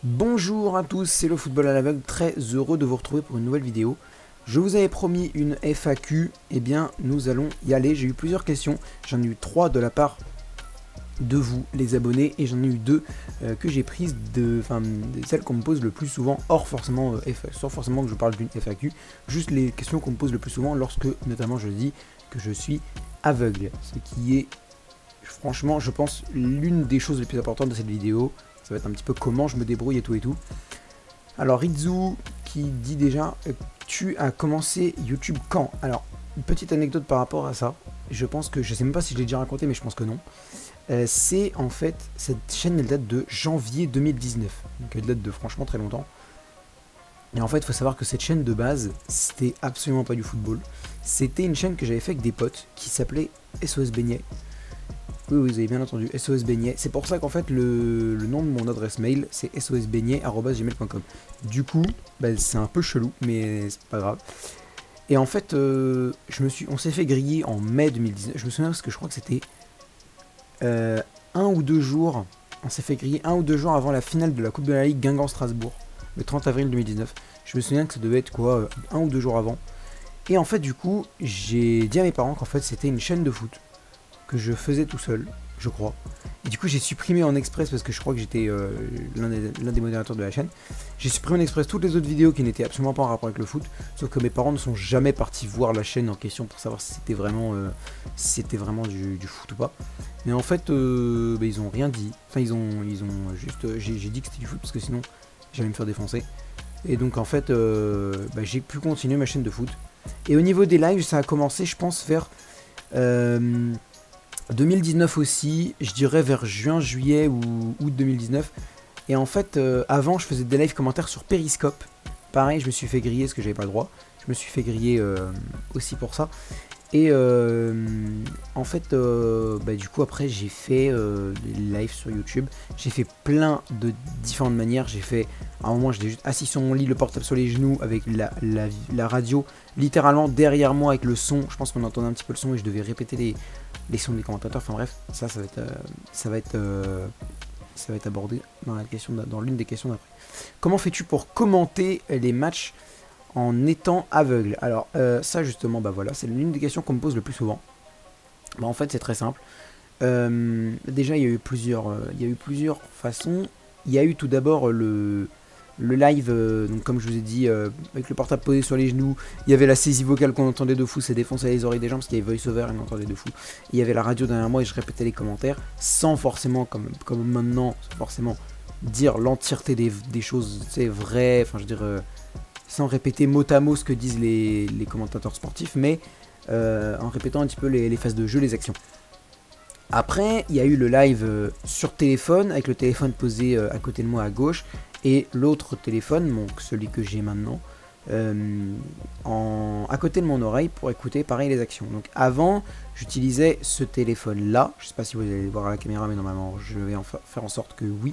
Bonjour à tous, c'est le football à l'aveugle, très heureux de vous retrouver pour une nouvelle vidéo. Je vous avais promis une FAQ, et bien nous allons y aller. J'ai eu plusieurs questions, j'en ai eu 3 de la part de vous les abonnés et j'en ai eu 2 que j'ai prises de celles qu'on me pose le plus souvent, hors forcément sans forcément que je parle d'une FAQ, juste les questions qu'on me pose le plus souvent lorsque notamment je dis que je suis aveugle, ce qui est franchement je pense l'une des choses les plus importantes de cette vidéo. Ça va être un petit peu comment je me débrouille et tout et tout. Alors Rizzu qui dit déjà tu as commencé YouTube quand? Alors une petite anecdote par rapport à ça. Je pense que, je sais même pas si je l'ai déjà raconté mais je pense que non. C'est en fait, cette chaîne elle date de janvier 2019. Donc elle date de franchement très longtemps. Et en fait il faut savoir que cette chaîne de base c'était absolument pas du football. C'était une chaîne que j'avais fait avec des potes qui s'appelait SOS Beignet. Oui, vous avez bien entendu, SOS Beignet. C'est pour ça qu'en fait, le nom de mon adresse mail, c'est sosbeignet@gmail.com. Du coup, bah, c'est un peu chelou, mais c'est pas grave. Et en fait, on s'est fait griller en mai 2019. Je me souviens parce que je crois que c'était 1 ou 2 jours. On s'est fait griller 1 ou 2 jours avant la finale de la Coupe de la Ligue Guingamp-Strasbourg, le 30 avril 2019. Je me souviens que ça devait être quoi, 1 ou 2 jours avant. Et en fait, du coup, j'ai dit à mes parents qu'en fait, c'était une chaîne de foot que je faisais tout seul, je crois. Et du coup, j'ai supprimé en express, parce que je crois que j'étais l'un des modérateurs de la chaîne. J'ai supprimé en express toutes les autres vidéos qui n'étaient absolument pas en rapport avec le foot. Sauf que mes parents ne sont jamais partis voir la chaîne en question pour savoir si c'était vraiment, du foot ou pas. Mais en fait, bah, ils ont rien dit. Enfin, ils ont juste. J'ai dit que c'était du foot parce que sinon, j'allais me faire défoncer. Et donc, en fait, bah, j'ai pu continuer ma chaîne de foot. Et au niveau des lives, ça a commencé, je pense, vers 2019 aussi, je dirais vers juin, juillet ou août 2019. Et en fait, avant, je faisais des live commentaires sur Periscope. Pareil, je me suis fait griller parce que j'avais pas le droit. Je me suis fait griller aussi pour ça. Et en fait, bah, du coup, après, j'ai fait des lives sur YouTube. J'ai fait plein de différentes manières. J'ai fait, à un moment, j'étais juste assis sur mon lit, le portable sur les genoux, avec la radio littéralement derrière moi avec le son. Je pense qu'on entendait un petit peu le son et je devais répéter les sons des commentateurs. Enfin bref, ça va être abordé dans l'une des questions d'après. Comment fais-tu pour commenter les matchs en étant aveugle? Alors ça justement, bah voilà, c'est l'une des questions qu'on me pose le plus souvent. Bah en fait c'est très simple. Déjà il y a eu plusieurs façons. Il y a eu tout d'abord le live, donc comme je vous ai dit, avec le portable posé sur les genoux. Il y avait la saisie vocale qu'on entendait de fou, ça défonçait les oreilles des gens parce qu'il y avait voice-over et on entendait de fou. Il y avait la radio derrière moi et je répétais les commentaires sans forcément, comme maintenant, forcément dire l'entièreté des choses, c'est vrai, enfin je veux dire, sans répéter mot à mot ce que disent les commentateurs sportifs, mais en répétant un petit peu les phases de jeu, les actions. Après, il y a eu le live sur téléphone, avec le téléphone posé à côté de moi à gauche, et l'autre téléphone, donc celui que j'ai maintenant, à côté de mon oreille pour écouter pareil les actions. Donc avant, j'utilisais ce téléphone là, je sais pas si vous allez le voir à la caméra, mais normalement je vais faire en sorte que oui.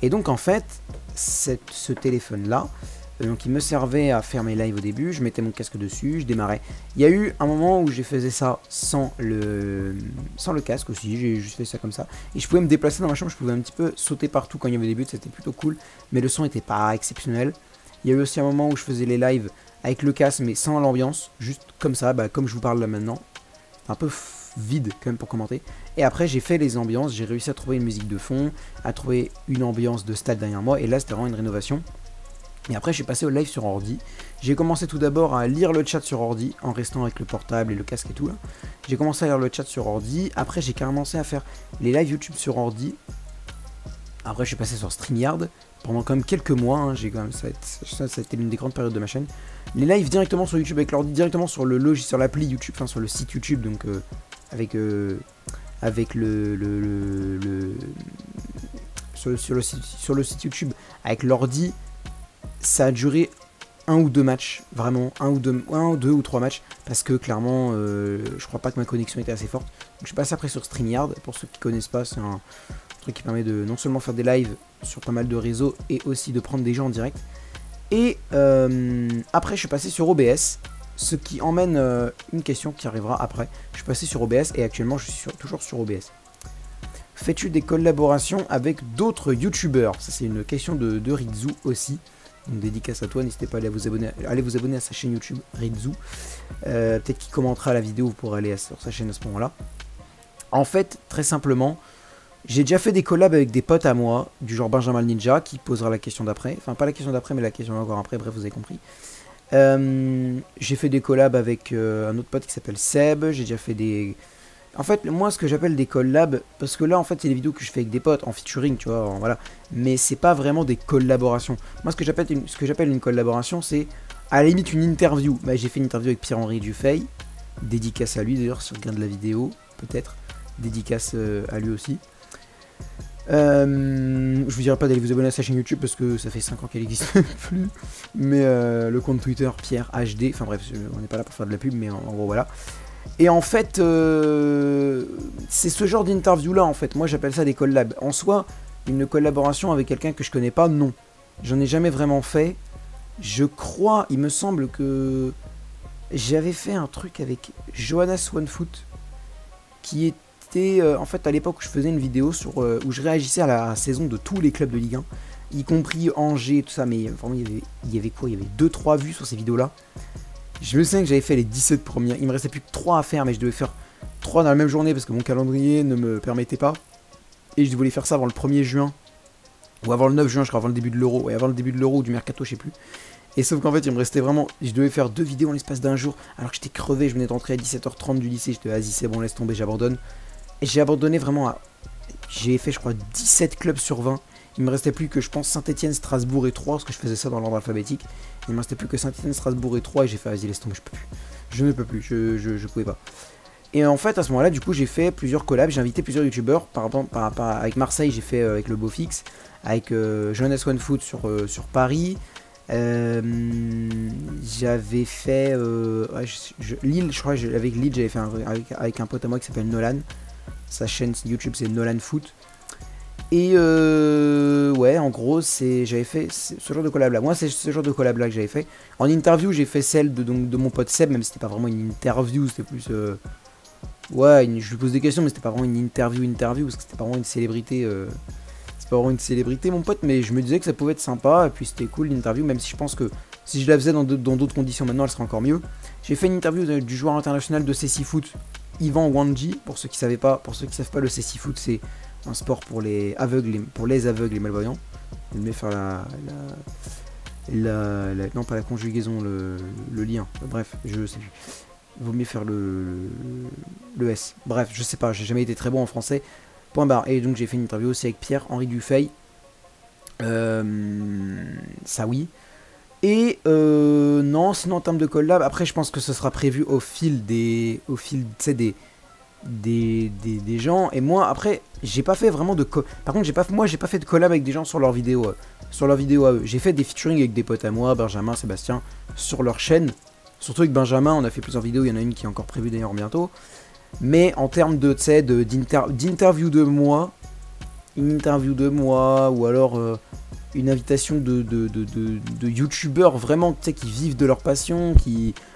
Et donc en fait, ce téléphone là, donc il me servait à faire mes lives au début, je mettais mon casque dessus, je démarrais. Il y a eu un moment où j'ai faisais ça sans le casque aussi, j'ai juste fait ça comme ça. Et je pouvais me déplacer dans ma chambre, je pouvais un petit peu sauter partout quand il y avait des buts, c'était plutôt cool. Mais le son était pas exceptionnel. Il y a eu aussi un moment où je faisais les lives avec le casque mais sans l'ambiance, juste comme ça, bah, comme je vous parle là maintenant. Un peu vide quand même pour commenter. Et après j'ai fait les ambiances, j'ai réussi à trouver une musique de fond, à trouver une ambiance de stade derrière moi. Et là c'était vraiment une rénovation. Et après je suis passé au live sur ordi. J'ai commencé tout d'abord à lire le chat sur ordi en restant avec le portable et le casque et tout là. J'ai commencé à lire le chat sur ordi. Après j'ai commencé à faire les lives YouTube sur ordi. Après je suis passé sur StreamYard pendant quand même quelques mois. Hein. Ça a été l'une des grandes périodes de ma chaîne. Les lives directement sur YouTube avec l'ordi, directement sur le logiciel, sur l'appli YouTube, enfin sur le site YouTube, donc avec sur le site YouTube avec l'ordi. Ça a duré 1 ou 2 matchs, vraiment 1 ou 2 ou 3 matchs, parce que clairement je crois pas que ma connexion était assez forte. Donc je suis passé après sur StreamYard. Pour ceux qui connaissent pas, c'est un truc qui permet de non seulement faire des lives sur pas mal de réseaux et aussi de prendre des gens en direct. Et après je suis passé sur OBS, ce qui emmène une question qui arrivera après. Je suis passé sur OBS et actuellement je suis toujours sur OBS. Fais-tu des collaborations avec d'autres youtubeurs? Ça c'est une question de Ritsu aussi. Donc dédicace à toi, n'hésitez pas à aller vous abonner à sa chaîne YouTube Ritsu. Peut-être qu'il commentera la vidéo, vous pourrez aller sur sa chaîne à ce moment-là. En fait, très simplement, j'ai déjà fait des collabs avec des potes à moi, du genre Benjamin Ninja, qui posera la question d'après. Enfin, pas la question d'après, mais la question encore après, bref, vous avez compris. J'ai fait des collabs avec un autre pote qui s'appelle Seb, j'ai déjà fait des... En fait, moi, ce que j'appelle des collabs, parce que là, en fait, c'est des vidéos que je fais avec des potes, en featuring, tu vois, voilà. Mais c'est pas vraiment des collaborations. Moi, ce que j'appelle une collaboration, c'est à la limite une interview. Bah, j'ai fait une interview avec Pierre-Henri Dufay, dédicace à lui, d'ailleurs, si on regarde la vidéo, peut-être. Dédicace à lui aussi. Je vous dirai pas d'aller vous abonner à sa chaîne YouTube parce que ça fait 5 ans qu'elle existe plus. Mais le compte Twitter, Pierre HD, enfin bref, on n'est pas là pour faire de la pub, mais en gros, voilà. Et en fait, c'est ce genre d'interview là en fait. Moi j'appelle ça des collabs. En soi, une collaboration avec quelqu'un que je connais pas, non. J'en ai jamais vraiment fait. Je crois, il me semble que j'avais fait un truc avec Johannes Onefoot qui était en fait à l'époque où je faisais une vidéo sur où je réagissais à la saison de tous les clubs de Ligue 1, y compris Angers et tout ça. Mais vraiment il y avait quoi? Il y avait 2-3 vues sur ces vidéos là. Je me souviens que j'avais fait les 17 premières. Il me restait plus que 3 à faire, mais je devais faire 3 dans la même journée parce que mon calendrier ne me permettait pas. Et je voulais faire ça avant le 1er juin. Ou avant le 9 juin, je crois, avant le début de l'Euro. Ouais, avant le début de l'Euro ou du Mercato, je sais plus. Et sauf qu'en fait, il me restait vraiment... Je devais faire 2 vidéos en l'espace d'un jour. Alors que j'étais crevé, je venais d'entrer à 17h30 du lycée. J'étais vas-y, c'est bon, laisse tomber, j'abandonne. Et j'ai abandonné vraiment à... J'ai fait, je crois, 17 clubs sur 20. Il me restait plus que, je pense, Saint-Etienne, Strasbourg et 3, parce que je faisais ça dans l'ordre alphabétique. Il me restait plus que Saint-Etienne, Strasbourg et 3, et j'ai fait, vas-y, laisse tomber, je peux plus. Je ne peux plus, je pouvais pas. Et en fait, à ce moment-là, du coup, j'ai fait plusieurs collabs, j'ai invité plusieurs youtubeurs. Avec Marseille, j'ai fait avec le Beaufix, avec Johannes Onefoot sur Paris. J'avais fait Lille, je crois, avec Lille, j'avais fait avec un pote à moi qui s'appelle Nolan. Sa chaîne YouTube, c'est Nolan Foot. Et ouais, en gros, j'avais fait ce genre de collab là. Moi, c'est ce genre de collab là que j'avais fait. En interview, j'ai fait celle de mon pote Seb, même si c'était pas vraiment une interview, c'était plus. Ouais, je lui pose des questions, mais c'était pas vraiment une interview, parce que c'était pas vraiment une célébrité. C'est pas vraiment une célébrité, mon pote, mais je me disais que ça pouvait être sympa, et puis c'était cool l'interview, même si je pense que si je la faisais dans d'autres conditions maintenant, elle serait encore mieux. J'ai fait une interview du joueur international de CC Foot, Yvan Wanji, pour ceux qui savent pas, le CC Foot, c'est un sport pour les aveugles et malvoyants. Je vais faire non, pas la conjugaison, le lien. Bref, je sais plus. Il vaut mieux faire le S. Bref, je sais pas, j'ai jamais été très bon en français. Point barre. Et donc j'ai fait une interview aussi avec Pierre-Henri Dufay. Ça oui. Et non, sinon en termes de collab, après je pense que ce sera prévu au fil des gens. Et moi après j'ai pas fait vraiment de par contre j'ai pas fait de collab avec des gens sur leurs vidéos à eux. J'ai fait des featuring avec des potes à moi, Benjamin, Sébastien, sur leur chaîne. Surtout avec Benjamin, on a fait plusieurs vidéos, il y en a une qui est encore prévue d'ailleurs bientôt. Mais en termes d'interview de moi, ou alors une invitation de youtubeurs vraiment qui vivent de leur passion,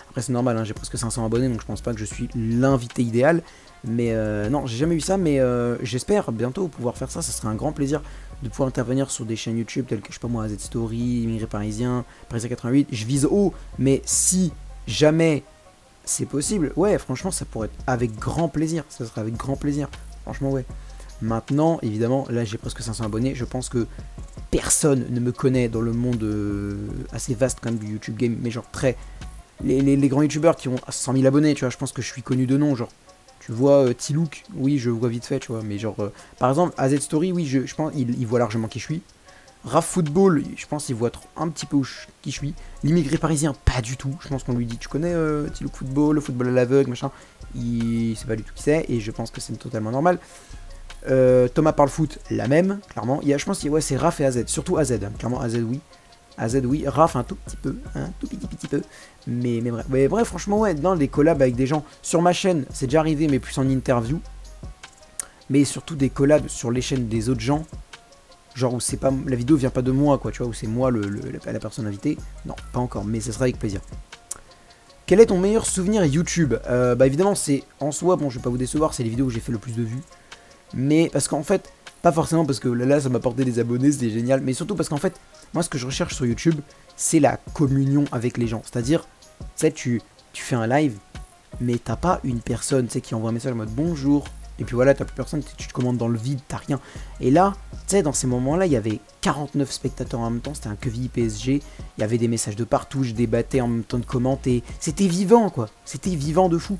après c'est normal, hein, j'ai presque 500 abonnés, donc je pense pas que je suis l'invité idéal. Mais non, j'ai jamais eu ça, mais j'espère bientôt pouvoir faire ça. Ça serait un grand plaisir de pouvoir intervenir sur des chaînes YouTube telles que, je sais pas moi, AZ Story, Immigré Parisien, Parisien 88. Je vise haut, mais si jamais c'est possible, ouais, franchement, ça pourrait être avec grand plaisir. Ça serait avec grand plaisir. Franchement, ouais. Maintenant, évidemment, là j'ai presque 500 abonnés. Je pense que personne ne me connaît dans le monde assez vaste quand même du YouTube game, mais genre très... Les grands youtubeurs qui ont 100 000 abonnés, tu vois, je pense que je suis connu de nom, genre... Tu vois Tilouk, oui, je vois vite fait, tu vois, mais genre... par exemple, AZ Story, oui, je pense il voit largement qui je suis. Raf Football, je pense qu'il voit un petit peu qui je suis. L'immigré parisien, pas du tout. Je pense qu'on lui dit, tu connais Tilouk Football, le football à l'aveugle, machin. Il sait pas du tout qui c'est, et je pense que c'est totalement normal. Thomas parle foot, la même, clairement. Je pense que ouais, c'est Raf et AZ, surtout AZ, hein. Clairement AZ, oui. AZ, oui. Raf, un tout petit peu, un tout petit peu. Mais bref. Mais bref, franchement, ouais, dans des collabs avec des gens sur ma chaîne, c'est déjà arrivé, mais plus en interview. Mais surtout des collabs sur les chaînes des autres gens. Genre où c'est pas, la vidéo vient pas de moi, quoi, tu vois, où c'est moi la personne invitée. Non, pas encore, mais ça sera avec plaisir. Quel est ton meilleur souvenir YouTube? Bah évidemment, c'est en soi, bon, je vais pas vous décevoir, c'est les vidéos où j'ai fait le plus de vues. Mais parce qu'en fait, pas forcément parce que là ça m'a apporté des abonnés, c'était génial, mais surtout parce qu'en fait, moi ce que je recherche sur YouTube, c'est la communion avec les gens. C'est-à-dire, tu sais, tu fais un live, mais t'as pas une personne, tu sais, qui envoie un message en mode bonjour, et puis voilà, t'as plus personne, tu te commandes dans le vide, t'as rien. Et là, tu sais, dans ces moments-là, il y avait 49 spectateurs en même temps, c'était un QVI PSG, il y avait des messages de partout, je débattais en même temps de commenter, c'était vivant quoi, c'était vivant de fou.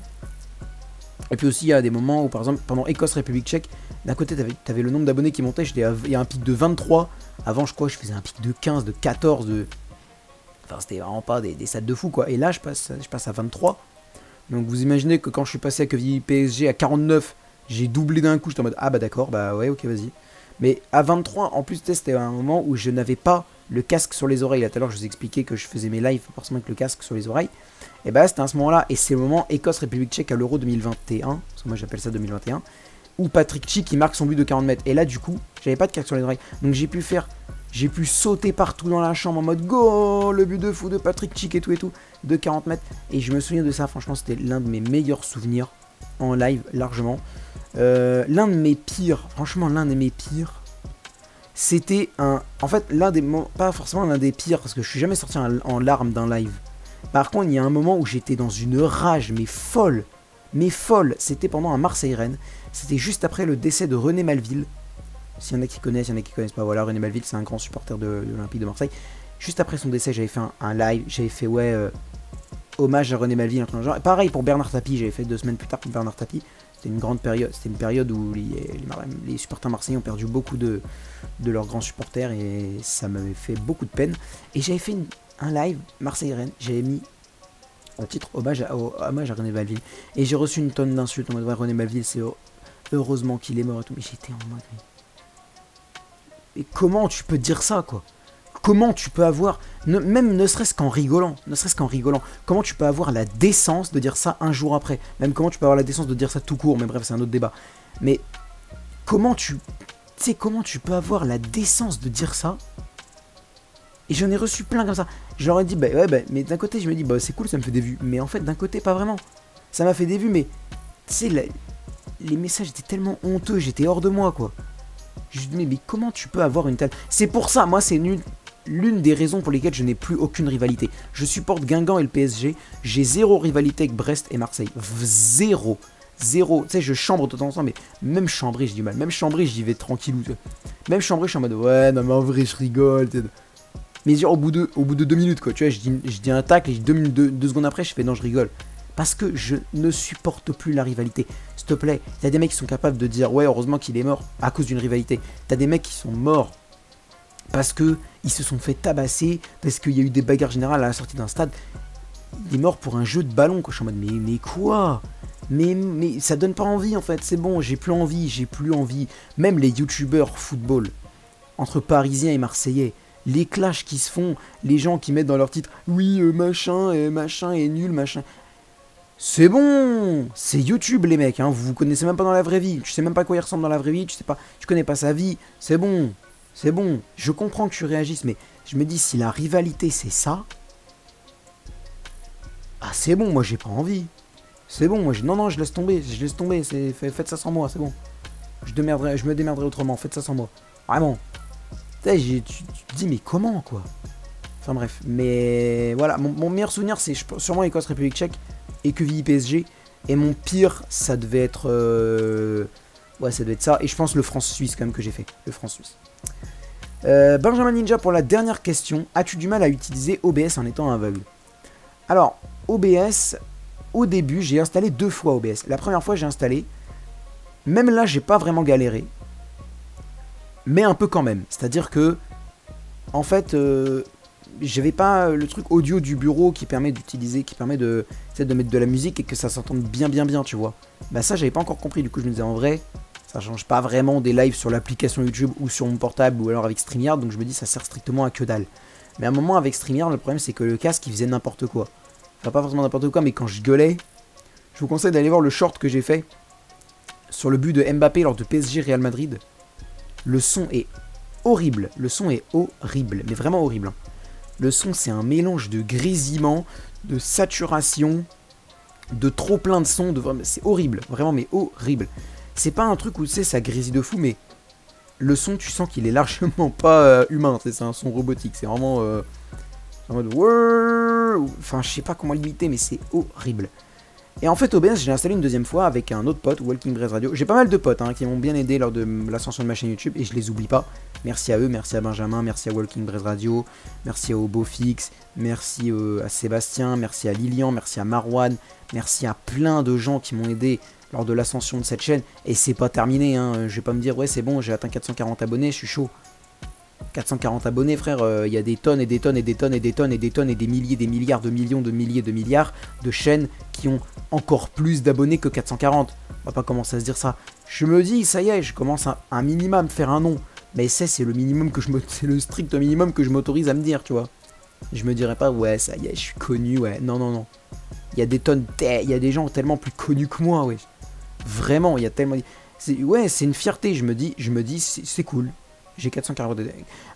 Et puis aussi, il y a des moments où, par exemple, pendant Écosse-République tchèque, d'un côté, t'avais le nombre d'abonnés qui montait, il y a un pic de 23, avant je faisais un pic de 15, de 14, de... Enfin, c'était vraiment pas des stats de fou quoi, et là, je passe à 23. Donc vous imaginez que quand je suis passé à QVI PSG à 49, j'ai doublé d'un coup, j'étais en mode ah bah d'accord, bah ouais, ok, vas-y. Mais à 23, en plus, c'était un moment où je n'avais pas le casque sur les oreilles. Là, tout à l'heure, je vous ai expliqué que je faisais mes lives forcément avec le casque sur les oreilles. Et bah, c'était à ce moment-là, et c'est le moment Écosse-République tchèque à l'Euro 2021, parce que moi j'appelle ça 2021, où Patrick Schick qui marque son but de 40 mètres. Et là, du coup, j'avais pas de casque sur les oreilles. Donc j'ai pu sauter partout dans la chambre en mode go, le but de fou de Patrick Schick et tout, de 40 mètres. Et je me souviens de ça, franchement, c'était l'un de mes meilleurs souvenirs en live, largement. L'un de mes pires, franchement, l'un de mes pires, c'était en fait, pas forcément l'un des pires, parce que je suis jamais sorti en larmes d'un live. Par contre, il y a un moment où j'étais dans une rage, mais folle, c'était pendant un Marseille-Rennes. C'était juste après le décès de René Malville. S'il y en a qui connaissent, il y en a qui connaissent pas. Voilà, René Malville, c'est un grand supporter de l'Olympique de Marseille. Juste après son décès, j'avais fait un live, j'avais fait, hommage à René Malville, un truc genre. Et pareil pour Bernard Tapie, j'avais fait 2 semaines plus tard pour Bernard Tapie. C'était une grande période, c'était une période où les supporters marseillais ont perdu beaucoup de leurs grands supporters et ça m'avait fait beaucoup de peine. Et j'avais fait un live Marseille-Rennes, j'avais mis en titre hommage à René Malville. Et j'ai reçu une tonne d'insultes en mode ouais, René Malville, c'est heureusement qu'il est mort et tout. Mais j'étais en mode mais comment tu peux dire ça quoi? Comment tu peux avoir, même ne serait-ce qu'en rigolant, comment tu peux avoir la décence de dire ça un jour après? Même comment tu peux avoir la décence de dire ça tout court, mais bref, c'est un autre débat. Mais comment tu peux avoir la décence de dire ça? Et j'en ai reçu plein comme ça. Je leur ai dit, mais d'un côté, je me dis, c'est cool, ça me fait des vues. Mais en fait, d'un côté, pas vraiment. Ça m'a fait des vues, mais tu sais, les messages étaient tellement honteux, j'étais hors de moi, quoi. Je me dis, mais comment tu peux avoir une telle... C'est pour ça, moi, c'est l'une des raisons pour lesquelles je n'ai plus aucune rivalité. Je supporte Guingamp et le PSG. J'ai zéro rivalité avec Brest et Marseille. Zéro. Tu sais, je chambre de temps en temps, mais même Chambry, j'ai du mal. Même Chambry, j'y vais tranquillou. Même Chambry, je suis en mode, ouais, non, mais en vrai, je rigole. Mais genre, au bout de 2 minutes, quoi. Tu vois, je dis un tacle et 2 secondes après, je fais, non, je rigole. Parce que je ne supporte plus la rivalité. S'il te plaît, t'as des mecs qui sont capables de dire, ouais, heureusement qu'il est mort à cause d'une rivalité. T'as des mecs qui sont morts parce que ils se sont fait tabasser, parce qu'il y a eu des bagarres générales à la sortie d'un stade. Il est mort pour un jeu de ballon, quoi. Je suis en mode, mais quoi? Mais ça donne pas envie, en fait. C'est bon, j'ai plus envie. Même les youtubeurs football, entre Parisiens et Marseillais, les clashs qui se font, les gens qui mettent dans leur titre, oui, machin est nul, machin. C'est bon, c'est YouTube les mecs, hein. Vous connaissez même pas dans la vraie vie, tu sais même pas à quoi il ressemble dans la vraie vie, tu connais pas sa vie, c'est bon, je comprends que tu réagisses, mais je me dis si la rivalité c'est ça, ah c'est bon, moi j'ai pas envie, c'est bon, non je laisse tomber, faites ça sans moi, c'est bon, je me démerderai autrement, faites ça sans moi, vraiment, tu te dis mais comment quoi, enfin bref, mais voilà, mon meilleur souvenir c'est sûrement Écosse-République tchèque, et QVI PSG, et mon pire ça devait être ça devait être ça, et je pense le France-Suisse quand même que j'ai fait, le France-Suisse. Benjamin Ninja pour la dernière question, as-tu du mal à utiliser OBS en étant aveugle? Alors OBS, au début j'ai installé 2 fois OBS, la première fois j'ai installé, même là j'ai pas vraiment galéré, mais un peu quand même, c'est à dire que en fait j'avais pas le truc audio du bureau qui permet d'utiliser, qui permet de mettre de la musique et que ça s'entende bien, tu vois. Bah ça, j'avais pas encore compris. Du coup, je me disais en vrai, ça change pas vraiment des lives sur l'application YouTube ou sur mon portable ou alors avec StreamYard. Donc je me dis, ça sert strictement à que dalle. Mais à un moment, avec StreamYard, le problème, c'est que le casque, il faisait n'importe quoi. Enfin, pas forcément n'importe quoi, mais quand je gueulais, je vous conseille d'aller voir le short que j'ai fait sur le but de Mbappé lors de PSG Real Madrid. Le son est horrible. Mais vraiment horrible, hein. Le son, c'est un mélange de grésillement, de saturation, de trop plein de sons. C'est horrible, vraiment, mais horrible. c'est pas un truc où tu sais, ça grésille de fou, mais le son, tu sens qu'il est largement pas humain. C'est un son robotique. C'est vraiment en mode. Enfin, je sais pas comment l'imiter, mais c'est horrible. Et en fait, OBS, j'ai installé une deuxième fois avec un autre pote, Walking Braze Radio. J'ai pas mal de potes qui m'ont bien aidé lors de l'ascension de ma chaîne YouTube et je les oublie pas. Merci à eux, merci à Benjamin, merci à Walking Braze Radio, merci à Obofix, merci à Sébastien, merci à Lilian, merci à Marwan, merci à plein de gens qui m'ont aidé lors de l'ascension de cette chaîne. Et c'est pas terminé, je vais pas me dire, ouais, c'est bon, j'ai atteint 440 abonnés, je suis chaud. 440 abonnés, frère, il y a des tonnes et des tonnes et des tonnes et des tonnes et des tonnes et des milliers, des milliards, de millions, de milliers, de milliards de chaînes qui ont encore plus d'abonnés que 440. On va pas commencer à se dire ça. Je me dis, ça y est, je commence à un minimum faire un nom. Mais c'est le minimum que c'est le strict minimum que je m'autorise à me dire, tu vois. Je me dirais pas, ouais, ça y est, je suis connu, ouais. Non, non, non. Il y a des tonnes, il y a des gens tellement plus connus que moi, ouais. Vraiment, il y a tellement. Ouais, c'est une fierté, je me dis, c'est cool. J'ai 440.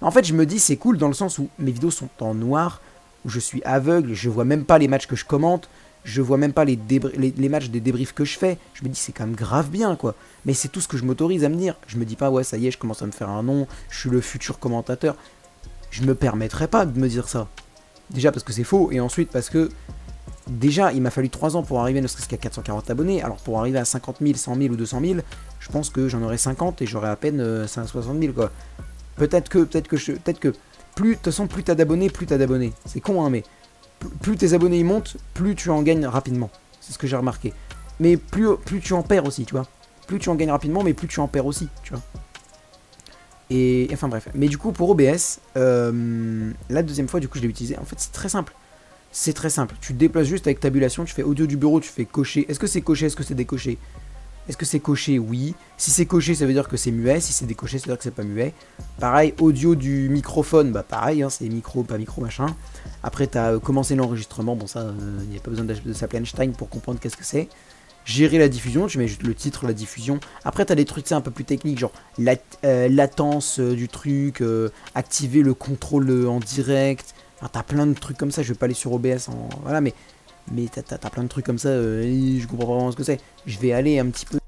En fait, je me dis, c'est cool dans le sens où mes vidéos sont en noir, où je suis aveugle, je vois même pas les matchs que je commente, je vois même pas les matchs des débriefs que je fais. Je me dis, c'est quand même grave bien, quoi. Mais c'est tout ce que je m'autorise à me dire. Je me dis pas, ouais, ça y est, je commence à me faire un nom, je suis le futur commentateur. Je me permettrais pas de me dire ça. Déjà parce que c'est faux, et ensuite parce que déjà, il m'a fallu 3 ans pour arriver ne serait-ce qu'à 440 abonnés. Alors pour arriver à 50 000, 100 000 ou 200 000, je pense que j'en aurais 50 et j'aurais à peine 60 000, quoi. Peut-être que plus, de toute façon, plus t'as d'abonnés, plus t'as d'abonnés. C'est con, hein, mais plus tes abonnés ils montent, plus tu en gagnes rapidement. C'est ce que j'ai remarqué. Mais plus tu en perds aussi, tu vois. Plus tu en gagnes rapidement, mais plus tu en perds aussi, tu vois. Et enfin bref. Mais du coup, pour OBS, la deuxième fois, du coup, je l'ai utilisé. En fait, c'est très simple. C'est très simple. Tu te déplaces juste avec tabulation, tu fais audio du bureau, tu fais cocher. Est-ce que c'est coché? Est-ce que c'est décoché? Est-ce que c'est coché? Oui. Si c'est coché, ça veut dire que c'est muet. Si c'est décoché, ça veut dire que c'est pas muet. Pareil, audio du microphone, bah pareil, c'est micro, pas micro, machin. Après, tu as commencé l'enregistrement. Bon, ça, il n'y a pas besoin de s'appeler Einstein pour comprendre qu'est-ce que c'est. Gérer la diffusion, tu mets juste le titre, la diffusion. Après, tu as des trucs un peu plus techniques, genre latence du truc, activer le contrôle en direct. Enfin, t'as plein de trucs comme ça, je vais pas aller sur OBS voilà, mais t'as plein de trucs comme ça, je comprends pas vraiment ce que c'est. Je vais aller un petit peu